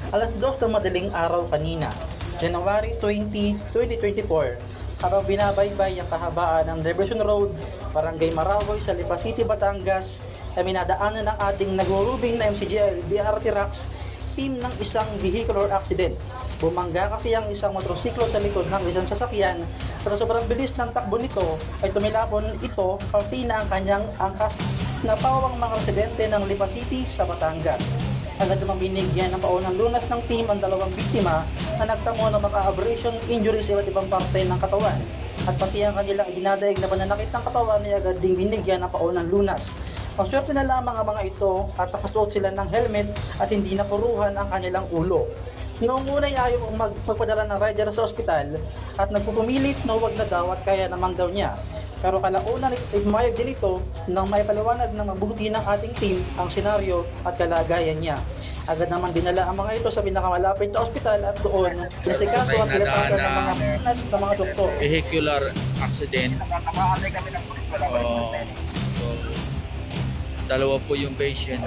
Alas 2 ng madaling araw kanina, January 20, 2024, habang binabaybay ang kahabaan ng Diversion Road, Barangay Marawoy sa Lipa City, Batangas, ay minadaanan ng ating nagurubing na MCGL BRT Rocks team ng isang vehicular accident. Bumangga kasi ang isang motorsiklo sa likod ng isang sasakyan, pero sobrang bilis ng takbo nito ay tumilapon ito pati na ang kanyang angkas na pawang mga residente ng Lipa City sa Batangas. Agad namang binigyan ng paunang lunas ng team ang dalawang biktima na nagtamo ng mga abrasion injuries sa iba't ibang parte ng katawan. At pati ang kanilang dinadaig na pananakit ng katawan ay agad ding binigyan ng paunang lunas. Maswerte na lamang ang mga ito at nakasuot sila ng helmet at hindi napuruhan ang kanilang ulo. Noong una ay ayaw magpadala ng rider sa ospital at nagpupumilit na huwag na daw at kaya namang daw niya. Pero kalaunan ay pumayag din ito nang may paliwanag ng mabuti ng ating team ang senaryo at kalagayan niya. Agad naman dinala ang mga ito sa pinakamalapit na ospital at doon nasikaso at pinapatan ng mga pinas ng mga doktor. Vehicular accident. So, dalawa po yung patient.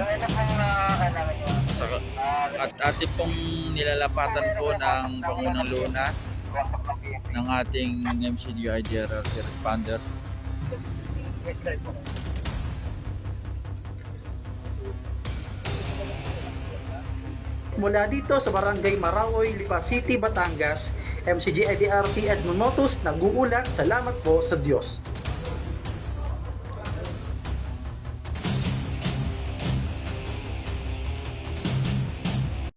At ating pong nilalapatan po ng pangunang lunas ng ating MCDI DRRT responder. Mula dito sa Barangay Marawoy, Lipa City, Batangas, MCGI DRT Edmond Motus nag-uulat, salamat po sa Diyos.